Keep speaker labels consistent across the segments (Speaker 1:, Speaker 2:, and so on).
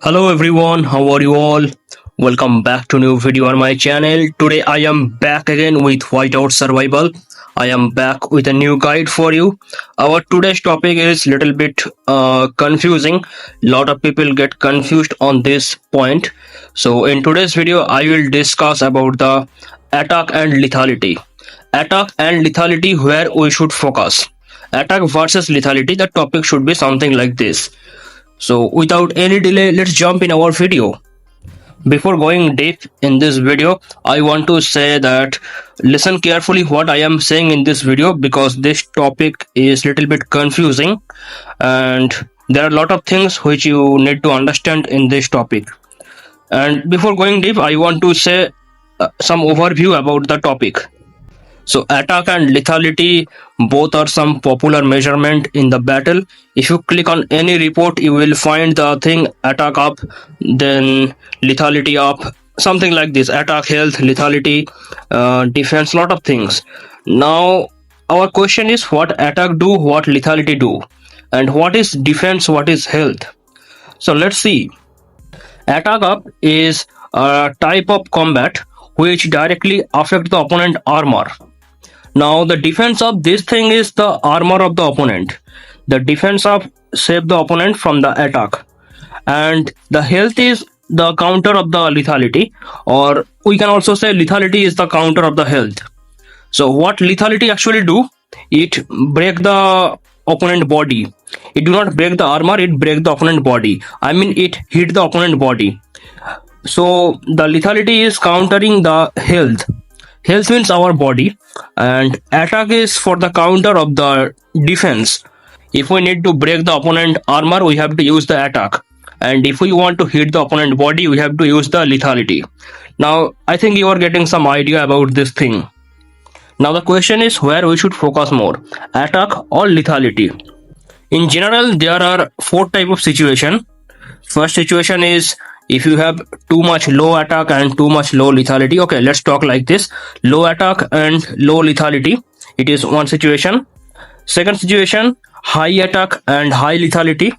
Speaker 1: Hello everyone, how are you all? Welcome back to new video on my channel. Today I am back again with Whiteout Survival. I am back with a new guide for you. Our today's topic is little bit confusing. Lot of people get confused on this point. So in today's video I will discuss about the attack and lethality. Attack and lethality, where we should focus. Attack versus lethality, the topic should be something like this. So without any delay, let's jump in our video. Before going deep in this video, I want to say that listen carefully what I am saying in this video, because this topic is little bit confusing and there are a lot of things which you need to understand in this topic. And before going deep, I want to say some overview about the topic. So attack and lethality both are some popular measurement in the battle. If you click on any report, you will find the thing attack up, then lethality up, something like this. Attack, health, lethality, defense, lot of things. Now our question is, what attack do, what lethality do, and what is defense, what is health. So let's see. Attack up is a type of combat which directly affect the opponent armor. Now the defense of this thing is the armor of the opponent. The defense of save the opponent from the attack, and the health is the counter of the lethality, or we can also say lethality is the counter of the health. So what lethality actually do? It break the opponent body. It do not break the armor, it break the opponent body. I mean, it hit the opponent body. So the lethality is countering the health. Health means our body, and attack is for the counter of the defense. If we need to break the opponent armor, we have to use the attack, and if we want to hit the opponent body, we have to use the lethality. Now I think you are getting some idea about this thing. Now the question is where we should focus more, attack or lethality. In general, there are four type of situation. First situation is if you have too much low attack and too much low lethality. Okay, let's talk like this. Low attack and low lethality, it is one situation. Second situation, high attack and high lethality.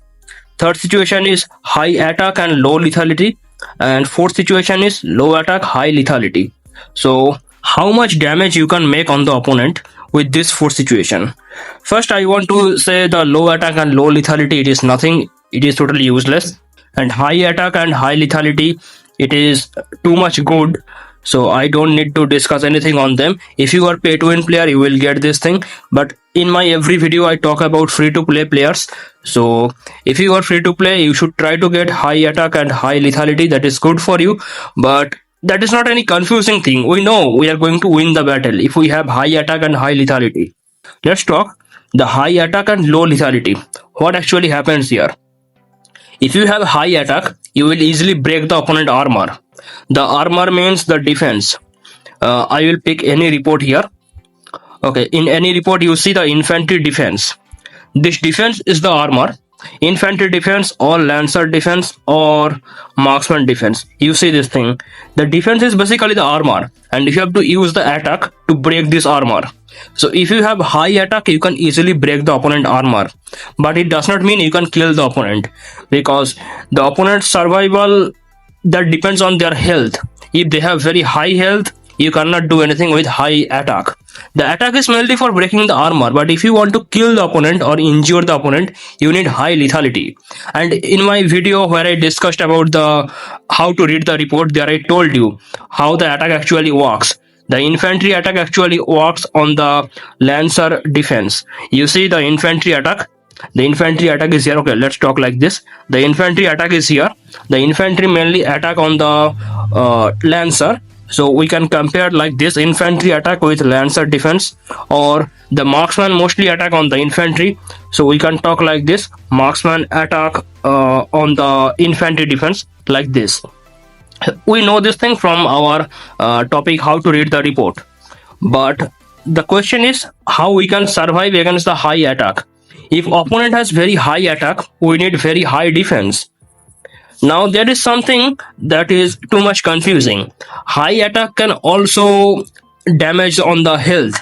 Speaker 1: Third situation is high attack and low lethality. And fourth situation is low attack, high lethality. So how much damage you can make on the opponent with this fourth situation? First, I want to say the low attack and low lethality, it is nothing, it is totally useless. And high attack and high lethality, it is too much good, so I don't need to discuss anything on them. If you are pay to win player, you will get this thing, but in my every video I talk about free to play players. So if you are free to play, you should try to get high attack and high lethality. That is good for you, but that is not any confusing thing. We know we are going to win the battle if we have high attack and high lethality. Let's talk the high attack and low lethality. What actually happens here? If you have high attack, you will easily break the opponent armor. The armor means the defense. I will pick any report here. Okay, in any report you see the infantry defense. This defense is the armor. Infantry defense or lancer defense or marksman defense. You see this thing. The defense is basically the armor, and you have to use the attack to break this armor. So if you have high attack, you can easily break the opponent armor, but it does not mean you can kill the opponent, because the opponent's survival, that depends on their health. If they have very high health, you cannot do anything with high attack. The attack is mainly for breaking the armor, but if you want to kill the opponent or injure the opponent, you need high lethality. And in my video where I discussed about the how to read the report, there I told you how the attack actually works. The infantry attack actually works on the lancer defense. You see the infantry attack. The infantry attack is here. Okay, let's talk like this. The infantry attack is here. The infantry mainly attack on the lancer. So we can compare like this, infantry attack with lancer defense, or the marksman mostly attack on the infantry. So we can talk like this, marksman attack on the infantry defense, like this. We know this thing from our topic how to read the report, but the question is how we can survive against the high attack. If opponent has very high attack, we need very high defense. Now there is something that is too much confusing. High attack can also damage on the health.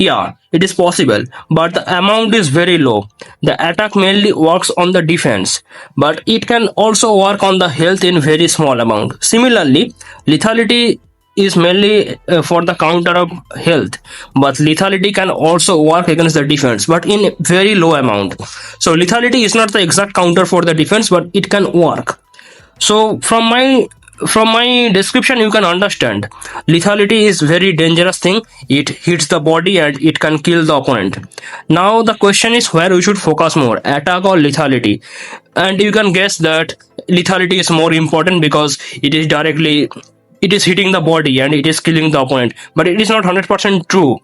Speaker 1: Yeah, it is possible, but the amount is very low. The attack mainly works on the defense, but it can also work on the health in very small amount. Similarly, lethality is mainly for the counter of health, but lethality can also work against the defense, but in very low amount. So lethality is not the exact counter for the defense, but it can work. So from my description you can understand lethality is very dangerous thing. It hits the body and it can kill the opponent. Now the question is where we should focus more, attack or lethality? And you can guess that lethality is more important because it is hitting the body and it is killing the opponent, but it is not 100% true.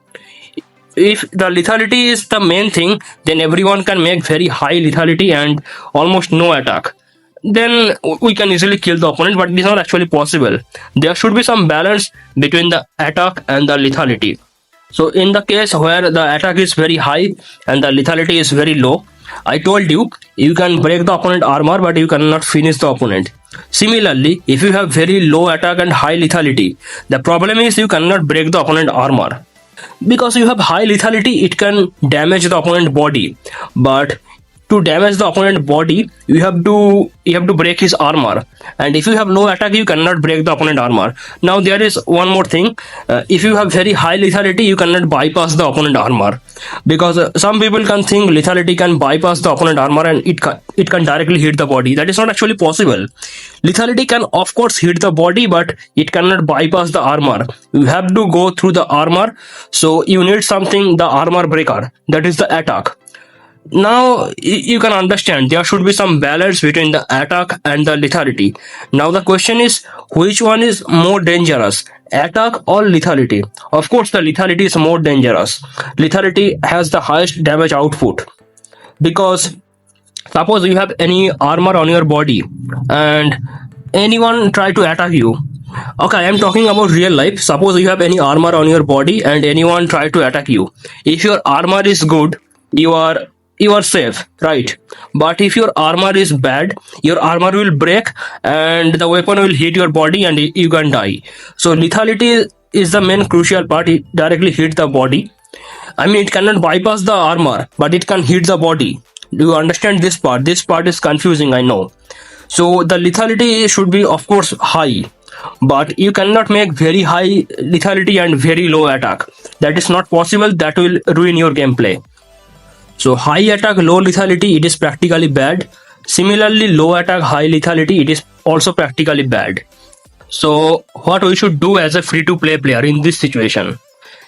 Speaker 1: If the lethality is the main thing, then everyone can make very high lethality and almost no attack. Then we can easily kill the opponent, but it is not actually possible. There should be some balance between the attack and the lethality. So in the case where the attack is very high and the lethality is very low, I told you, you can break the opponent armor, but you cannot finish the opponent. Similarly, if you have very low attack and high lethality, the problem is you cannot break the opponent armor. Because you have high lethality, it can damage the opponent body, but to damage the opponent body you have to break his armor, and if you have low attack you cannot break the opponent armor. Now there is one more thing. If you have very high lethality you cannot bypass the opponent armor, because some people can think lethality can bypass the opponent armor and it can directly hit the body. That is not actually possible. Lethality can of course hit the body, but it cannot bypass the armor. You have to go through the armor, so you need something, the armor breaker, that is the attack. Now you can understand there should be some balance between the attack and the lethality. Now the question is which one is more dangerous, attack or lethality? Of course the lethality is more dangerous. Lethality has the highest damage output, because suppose you have any armor on your body and anyone try to attack you. Okay, I am talking about real life. Suppose you have any armor on your body and anyone try to attack you. If your armor is good, you are safe, right? But if your armor is bad, your armor will break and the weapon will hit your body and you can die. So lethality is the main crucial part. It directly hit the body. I mean, it cannot bypass the armor, but it can hit the body. Do you understand this part? This part is confusing, I know. So the lethality should be of course high, but you cannot make very high lethality and very low attack. That is not possible. That will ruin your gameplay. So high attack, low lethality, it is practically bad. Similarly, low attack, high lethality, it is also practically bad. So what we should do as a free-to-play player in this situation?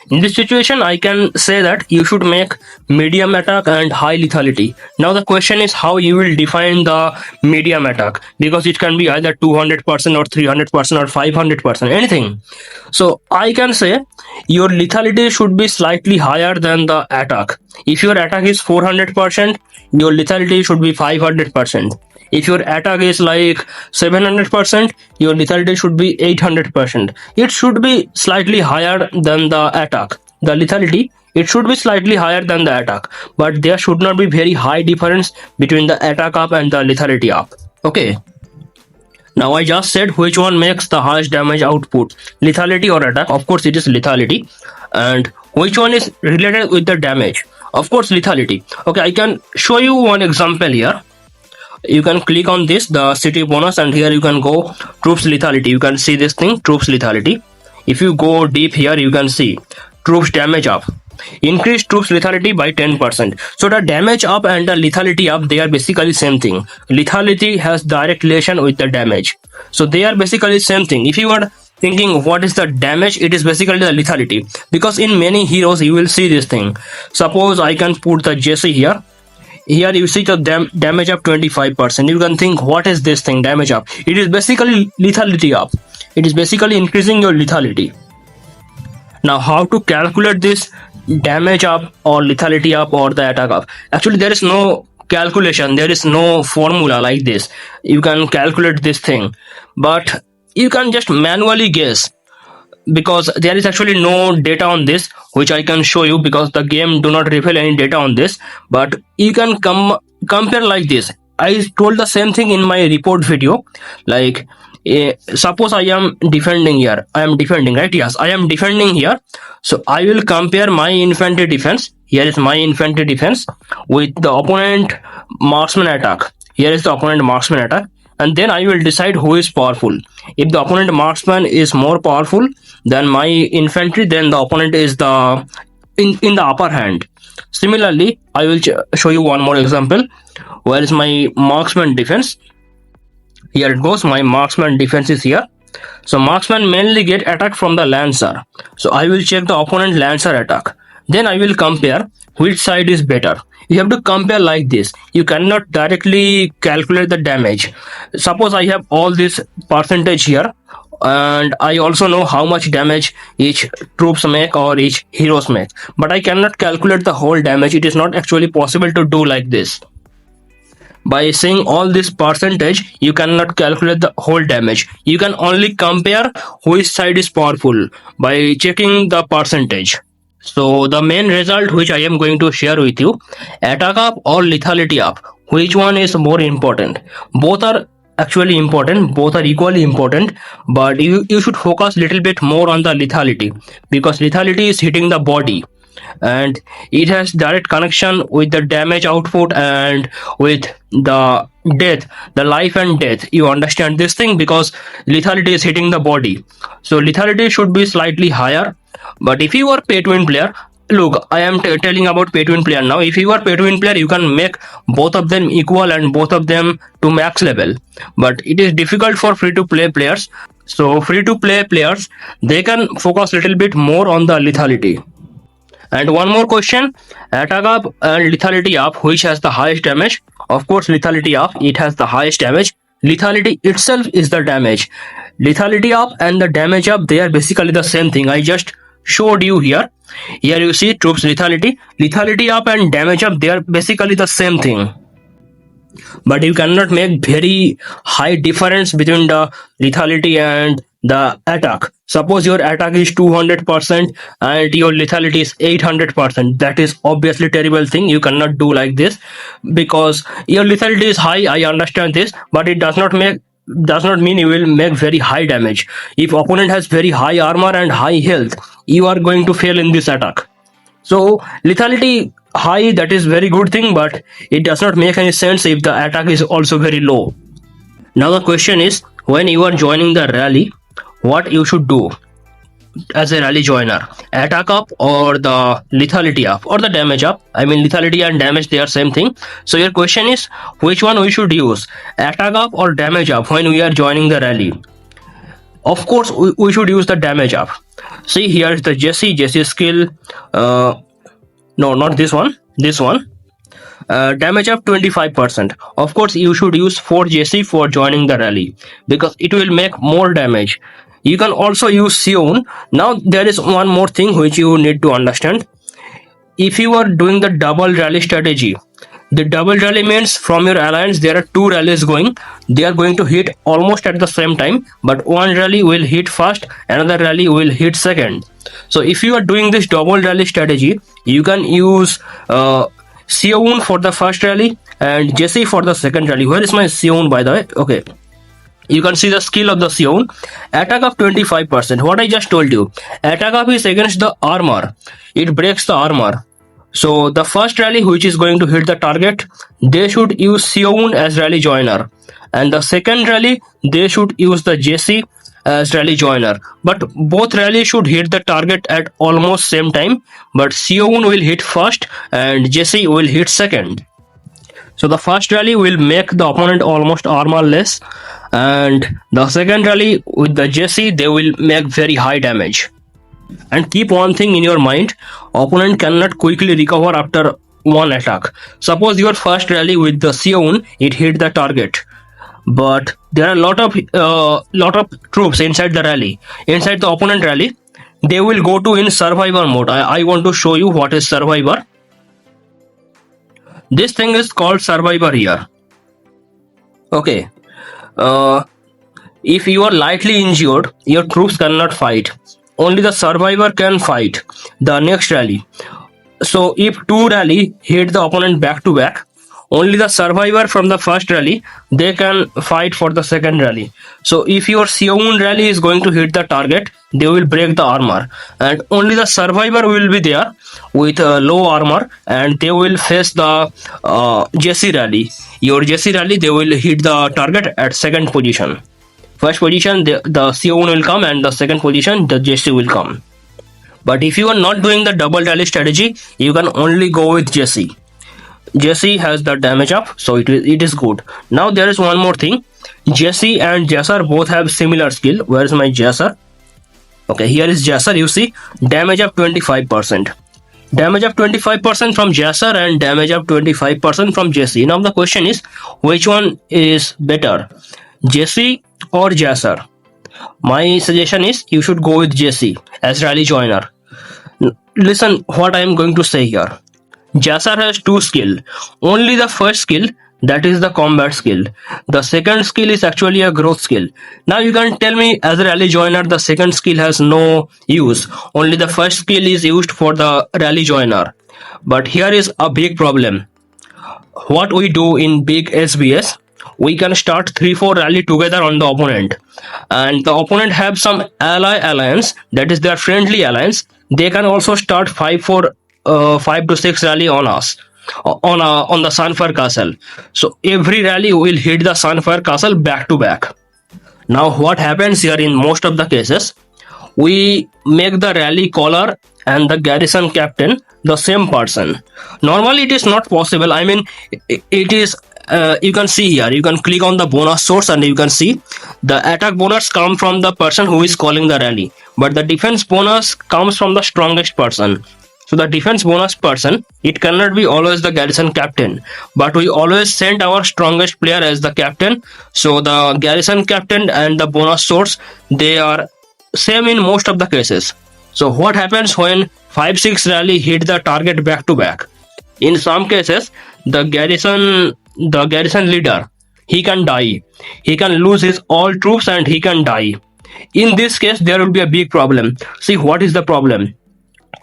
Speaker 1: In this situation, I can say that you should make medium attack and high lethality. Now the question is how you will define the medium attack, because it can be either 200% or 300% or 500%, anything. So I can say your lethality should be slightly higher than the attack. If your attack is 400%, your lethality should be 500%. If your attack is like 700%, your lethality should be 800%. It should be slightly higher than the attack. The lethality, it should be slightly higher than the attack, but there should not be very high difference between the attack up and the lethality up. Okay. Now I just said which one makes the highest damage output, lethality or attack. Of course it is lethality. And which one is related with the damage? Of course lethality. Okay, I can show you one example here. You can click on this, the city bonus, and here you can go troops lethality. You can see this thing, troops lethality. If you go deep here, you can see troops damage up. Increase troops lethality by 10%. So the damage up and the lethality up, they are basically same thing. Lethality has direct relation with the damage. So they are basically same thing. If you are thinking what is the damage, it is basically the lethality. Because in many heroes, you will see this thing. Suppose I can put the Jessie here. Here you see the damage up 25%. You can think what is this thing, damage up? It is basically lethality up. It is basically increasing your lethality. Now how to calculate this damage up or lethality up or the attack up? Actually there is no calculation, there is no formula like this. You can calculate this thing, but you can just manually guess, because there is actually no data on this which I can show you, because the game do not reveal any data on this. But you can compare like this. I told the same thing in my report video. Like Suppose I am defending here. I am defending, right? Yes, I am defending here. So I will compare my infantry defense. Here is my infantry defense with the opponent marksman attack. Here is the opponent marksman attack. And then I will decide who is powerful. If the opponent marksman is more powerful than my infantry, then the opponent is in the upper hand. Similarly, I will show you one more example. Where is my marksman defense? Here it goes. My marksman defense is here. So marksman mainly get attack from the lancer. So I will check the opponent lancer attack. Then I will compare which side is better. You have to compare like this. You cannot directly calculate the damage. Suppose I have all this percentage here, and I also know how much damage each troops make or each heroes make, but I cannot calculate the whole damage. It is not actually possible to do like this. By seeing all this percentage, you cannot calculate the whole damage. You can only compare which side is powerful by checking the percentage. So the main result which I am going to share with you, attack up or lethality up, which one is more important? Both are actually important, both are equally important, but you should focus little bit more on the lethality, because lethality is hitting the body and it has direct connection with the damage output and with the death, the life and death. You understand this thing, because lethality is hitting the body, so lethality should be slightly higher. But if you are pay to win player, look, I am telling about pay to win player now. If you are pay to win player, you can make both of them equal and both of them to max level, but it is difficult for free to play players. So free to play players, they can focus little bit more on the lethality. And one more question, attack up and lethality up, which has the highest damage? Of course, lethality up, it has the highest damage. Lethality itself is the damage. Lethality up and the damage up, they are basically the same thing. I just showed you here. Here you see troops lethality. Lethality up and damage up, they are basically the same thing. But you cannot make very high difference between the lethality and the attack. Suppose your attack is 200% and your lethality is 800%. That is obviously terrible thing. You cannot do like this, because your lethality is high. I understand this, but it does not mean you will make very high damage. If opponent has very high armor and high health, you are going to fail in this attack. So lethality high, that is very good thing, but it does not make any sense if the attack is also very low. Now the question is, when you are joining the rally, what you should do as a rally joiner, attack up or the lethality up or the damage up? I mean, lethality and damage, they are same thing. So your question is, which one we should use, attack up or damage up, when we are joining the rally? Of course, we should use the damage up. See, here is the Jessie skill. No, not this one. This one. Damage up 25%. Of course, you should use 4 Jessie for joining the rally, because it will make more damage. You can also use Sion. Now there is one more thing which you need to understand. If you are doing the double rally strategy, the double rally means from your alliance there are 2 rallies going. They are going to hit almost at the same time, but one rally will hit first, another rally will hit second. So if you are doing this double rally strategy, you can use Sion for the first rally and Jessie for the second rally. Where is my Sion, by the way? Okay. You can see the skill of the Sion. Attack up 25%. What I just told you. Attack up is against the armor. It breaks the armor. So the first rally which is going to hit the target, they should use Sion as rally joiner. And the second rally, they should use the Jessie as rally joiner. But both rallies should hit the target at almost same time. But Sion will hit first and Jessie will hit second. So the first rally will make the opponent almost armorless, and the second rally with the Jessie, they will make very high damage. And keep one thing in your mind, opponent cannot quickly recover after one attack. Suppose your first rally with the Sion, it hit the target, but there are a lot of troops inside the rally, inside the opponent rally. They will go to in survivor mode. I want to show you what is survivor. This thing is called survivor here. Okay. If you are lightly injured, your troops cannot fight. Only the survivor can fight the next rally. So if 2 rally hit the opponent back to back, only the survivor from the first rally, they can fight for the second rally. So if your Sioun rally is going to hit the target, they will break the armor, and only the survivor will be there with low armor, and they will face the Jessie rally. Your Jessie rally, they will hit the target at second position. First position, the Sioun will come, and the second position, the Jessie will come. But if you are not doing the double rally strategy, you can only go with Jessie. Jessie has the damage up, so it is good. Now there is one more thing. Jessie and Jesser both have similar skill. Where is my Jesser? Okay, here is Jesser. You see, damage up 25%. Damage up 25% from Jesser and damage up 25% from Jessie. Now the question is, which one is better, Jessie or Jesser? My suggestion is you should go with Jessie as rally joiner. Listen what I am going to say here. Jesser has two skill. Only the first skill, that is the combat skill. The second skill is actually a growth skill. Now you can tell me, as a rally joiner, the second skill has no use. Only the first skill is used for the rally joiner. But here is a big problem. What we do in big SBS, we can start 3-4 rally together on the opponent, and the opponent have some alliance, that is their friendly alliance. They can also start 5 to 6 rally on us, on the Sunfire Castle. So every rally will hit the Sunfire Castle back to back. Now what happens here in most of the cases, we make the rally caller and the garrison captain the same person. Normally it is not possible. I mean, it is you can see here, you can click on the bonus source and you can see the attack bonus come from the person who is calling the rally, but the defense bonus comes from the strongest person. So the defense bonus person, it cannot be always the garrison captain, but we always send our strongest player as the captain. So the garrison captain and the bonus source, they are same in most of the cases. So what happens when 5-6 rally hit the target back to back? In some cases, the garrison leader, he can die. He can lose his all troops and he can die. In this case, there will be a big problem. See, what is the problem?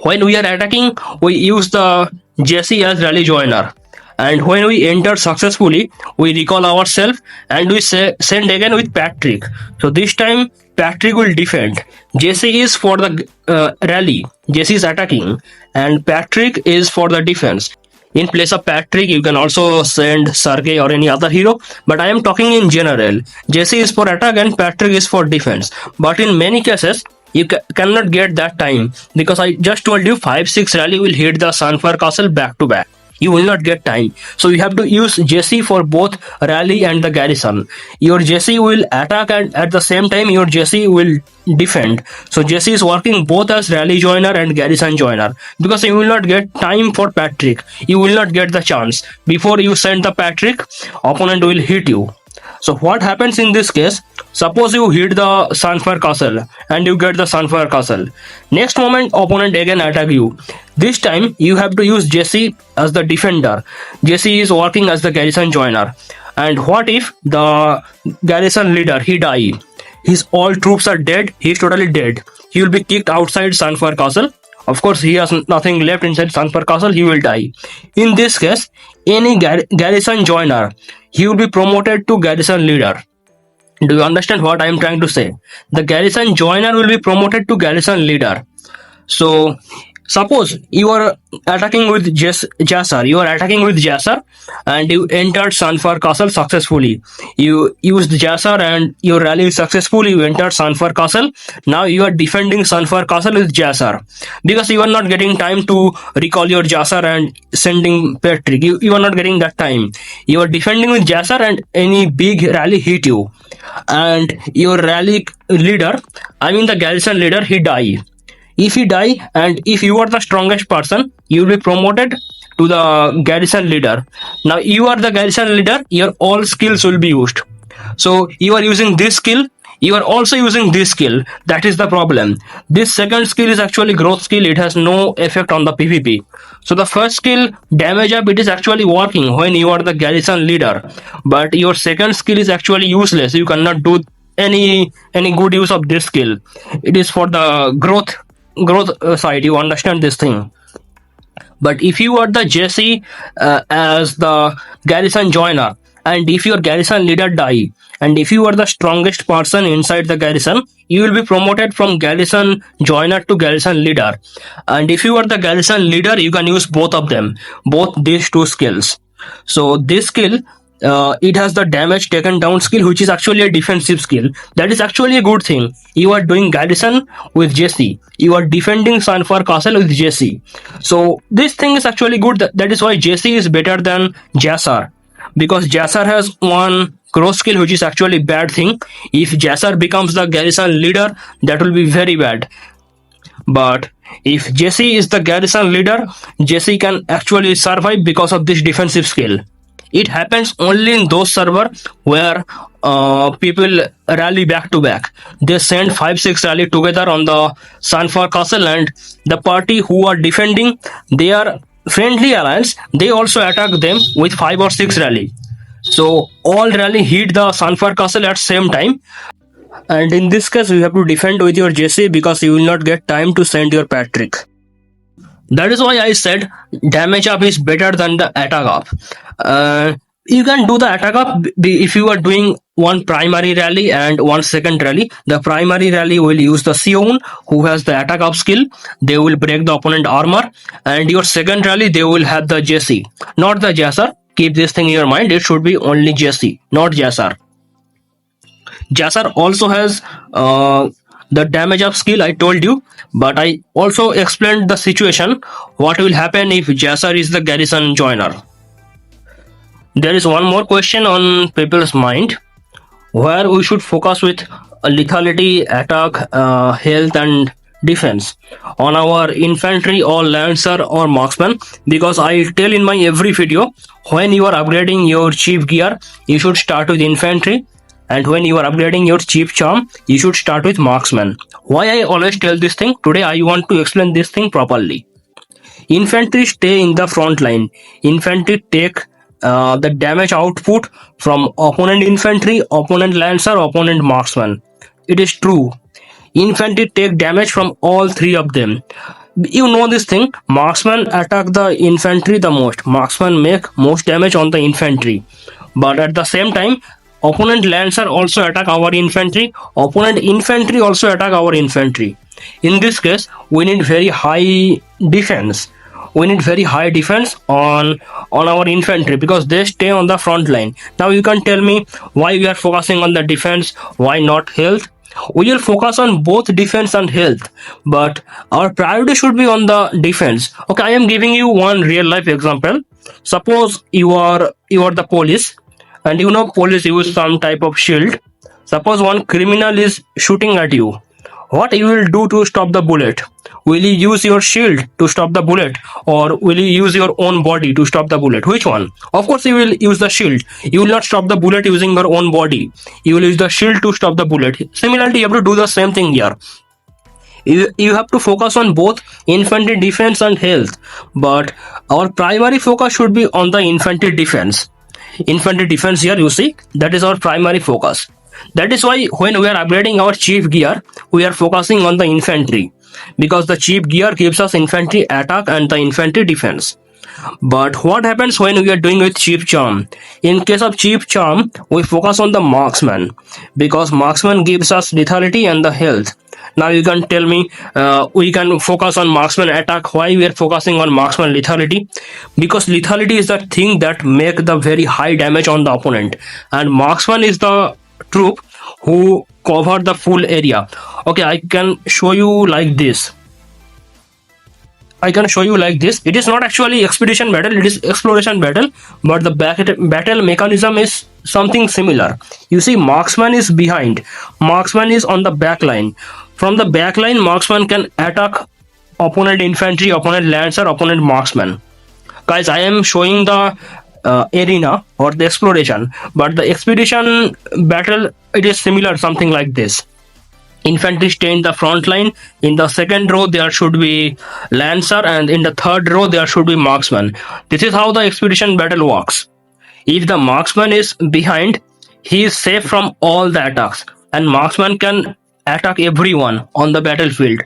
Speaker 1: When we are attacking, we use the Jessie as rally joiner, and when we enter successfully, we recall ourselves and we send again with Patrick. So this time Patrick will defend. Jessie is for the rally. Jessie is attacking, and Patrick is for the defense. In place of Patrick, you can also send Sergei or any other hero, but I am talking in general. Jessie is for attack and Patrick is for defense. But in many cases, you cannot get that time, because I just told you 5-6 rally will hit the Sunfire Castle back to back. You will not get time. So you have to use Jessie for both rally and the garrison. Your Jessie will attack and at the same time your Jessie will defend. So Jessie is working both as rally joiner and garrison joiner, because you will not get time for Patrick. You will not get the chance. Before you send the Patrick, opponent will hit you. So what happens in this case? Suppose you hit the Sunfire Castle and you get the Sunfire Castle. Next moment, opponent again attack you. This time you have to use Jessie as the defender. Jessie is working as the garrison joiner. And what if the garrison leader, he die? His all troops are dead. He is totally dead. He will be kicked outside Sunfire Castle. Of course, he has nothing left inside Sunfire Castle. He will die. In this case, any garrison joiner, he will be promoted to garrison leader. Do you understand what I am trying to say? The garrison joiner will be promoted to garrison leader. So suppose you are attacking with Jesser, and you entered Sunfire Castle successfully. You used Jesser and your rally is successful. You entered Sunfire Castle. Now you are defending Sunfire Castle with Jesser, because you are not getting time to recall your Jesser and sending Patrick. You are not getting that time. You are defending with Jesser and any big rally hit you. And your rally leader, I mean the garrison leader, he die. If he die and if you are the strongest person, you will be promoted to the garrison leader. Now you are the garrison leader, your all skills will be used. So you are using this skill, you are also using this skill. That is the problem. This second skill is actually growth skill. It has no effect on the PvP. So the first skill, damage up, it is actually working when you are the garrison leader. But your second skill is actually useless. You cannot do any good use of this skill. It is for the growth side. You understand this thing? But if you are the Jessie as the garrison joiner, and if your garrison leader die, and if you are the strongest person inside the garrison, you will be promoted from garrison joiner to garrison leader. And if you are the garrison leader, you can use both of them, both these two skills. So this skill, it has the damage taken down skill, which is actually a defensive skill. That is actually a good thing. You are doing garrison with Jessie, you are defending Sanfar castle with Jessie. So this thing is actually good. That is why Jessie is better than Jassar, because Jassar has one crow skill, which is actually bad thing. If Jassar becomes the garrison leader, that will be very bad. But if Jessie is the garrison leader, Jessie can actually survive because of this defensive skill. It happens only in those servers where people rally back to back. They send 5-6 rally together on the Sanfar castle, and the party who are defending, they are friendly alliance. They also attack them with 5 or 6 rally. So all rally hit the Sanfar castle at same time. And in this case, you have to defend with your Jessie because you will not get time to send your Patrick. That is why I said damage up is better than the attack up. You can do the attack up if you are doing one primary rally and one second rally. The primary rally will use the Sion, who has the attack up skill. They will break the opponent armor. And your second rally, they will have the Jessie, not the Jassar. Keep this thing in your mind. It should be only Jessie, not Jassar. Jassar also has the damage up skill I told you, but I also explained the situation, what will happen if Jassar is the garrison joiner. There is one more question on people's mind, where we should focus with lethality, attack, health and defense on our infantry or lancer or marksman, because I tell in my every video, when you are upgrading your chief gear, you should start with infantry, and when you are upgrading your chief charm, you should start with marksman. Why I always tell this thing? Today I want to explain this thing properly. Infantry stay in the front line. Infantry take the damage output from opponent infantry, opponent lancer, opponent marksman. It is true. Infantry take damage from all three of them. You know this thing, marksman attack the infantry the most. Marksman make most damage on the infantry. But at the same time, opponent lancer also attack our infantry. Opponent infantry also attack our infantry. In this case, we need very high defense. We need very high defense on our infantry because they stay on the front line. Now you can tell me why we are focusing on the defense, why not health? We will focus on both defense and health, but our priority should be on the defense. Okay, I am giving you one real life example. Suppose you are the police, and you know police use some type of shield. Suppose one criminal is shooting at you. What you will do to stop the bullet? Will you use your shield to stop the bullet, or will you use your own body to stop the bullet? Which one? Of course you will use the shield. You will not stop the bullet using your own body. You will use the shield to stop the bullet. Similarly, you have to do the same thing here. You have to focus on both infantry defense and health, but our primary focus should be on the infantry defense. Infantry defense here, you see, that is our primary focus. That is why when we are upgrading our chief gear, we are focusing on the infantry, because the chief gear gives us infantry attack and the infantry defense. But what happens when we are doing with chief charm? In case of chief charm, we focus on the marksman, because marksman gives us lethality and the health. Now you can tell me, we can focus on marksman attack. Why we are focusing on marksman lethality? Because lethality is the thing that make the very high damage on the opponent, and marksman is the troop who cover the full area. Okay, I can show you like this. It is not actually expedition battle, it is exploration battle, but the battle mechanism is something similar. You see, marksman is behind, marksman is on the back line. From the back line, marksman can attack opponent infantry, opponent lancer, opponent marksman. Guys, I am showing the arena or the exploration, but the expedition battle, it is similar, something like this. Infantry stay in the front line. In the second row there should be lancer, and in the third row there should be marksman. This is how the expedition battle works. If the marksman is behind, he is safe from all the attacks, and marksman can attack everyone on the battlefield.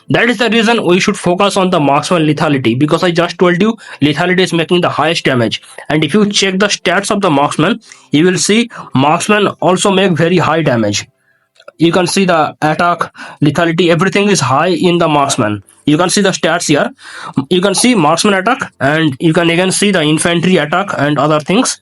Speaker 1: That is the reason we should focus on the marksman lethality, because I just told you lethality is making the highest damage. And if you check the stats of the marksman, you will see marksman also make very high damage. You can see the attack, lethality, everything is high in the marksman. You can see the stats here. You can see marksman attack, and you can again see the infantry attack and other things.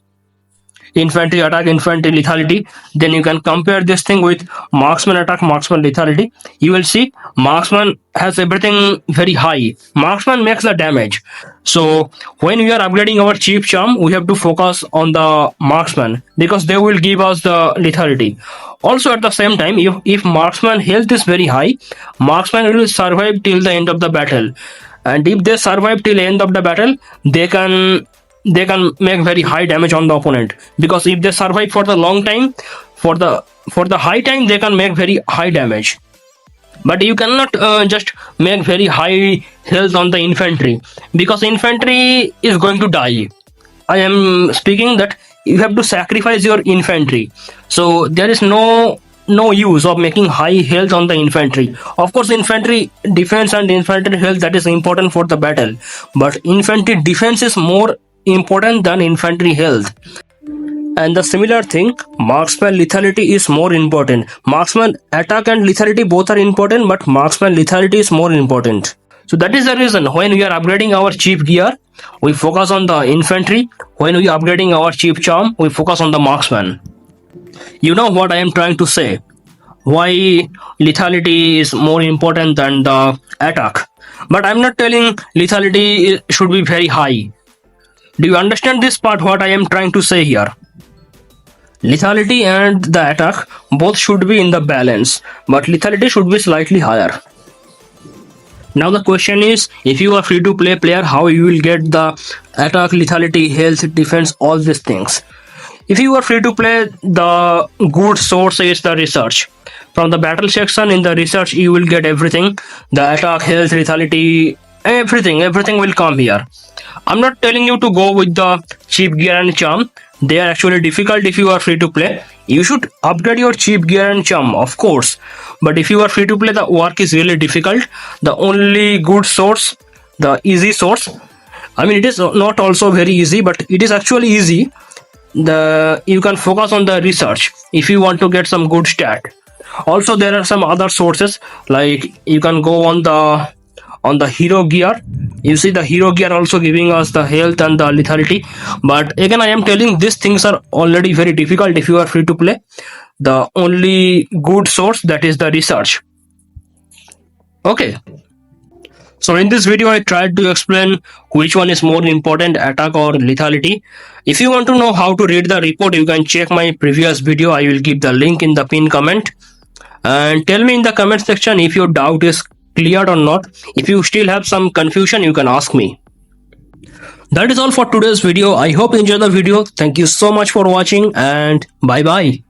Speaker 1: Infantry attack, infantry lethality. Then you can compare this thing with marksman attack, marksman lethality. You will see marksman has everything very high. Marksman makes the damage. So when we are upgrading our chief charm, we have to focus on the marksman, because they will give us the lethality. Also at the same time, if marksman health is very high, marksman will survive till the end of the battle. And if they survive till the end of the battle, they can make very high damage on the opponent, because if they survive for the long time, for the high time, they can make very high damage. But you cannot just make very high health on the infantry, because infantry is going to die. I am speaking that you have to sacrifice your infantry, so there is no use of making high health on the infantry. Of course, infantry defense and infantry health, that is important for the battle, but infantry defense is more important than infantry health. And the similar thing, marksman lethality is more important. Marksman attack and lethality both are important, but marksman lethality is more important. So that is the reason when we are upgrading our chief gear, we focus on the infantry. When we are upgrading our chief charm, we focus on the marksman. You know what I am trying to say? Why lethality is more important than the attack. But I am not telling lethality should be very high. Do you understand this part, what I am trying to say here? Lethality and the attack both should be in the balance, but lethality should be slightly higher. Now the question is, if you are free to play player, how you will get the attack, lethality, health, defense, all these things? If you are free to play, the good source is the research. From the battle section in the research, you will get everything. The attack, health, lethality, everything will come here. I'm not telling you to go with the cheap gear and charm. They are actually difficult if you are free to play. You should upgrade your cheap gear and charm, of course. But if you are free to play, the work is really difficult. The only good source, the easy source, I mean, it is not also very easy, but it is actually easy. You can focus on the research if you want to get some good stat. Also, there are some other sources, like you can go on the hero gear. You see the hero gear also giving us the health and the lethality. But again, I am telling these things are already very difficult if you are free to play. The only good source, that is the research. Okay. So in this video, I tried to explain which one is more important, attack or lethality. If you want to know how to read the report, you can check my previous video. I will give the link in the pinned comment. And tell me in the comment section if your doubt is cleared or not. If you still have some confusion, you can ask me. That is all for today's video. I hope you enjoyed the video. Thank you so much for watching, and bye bye.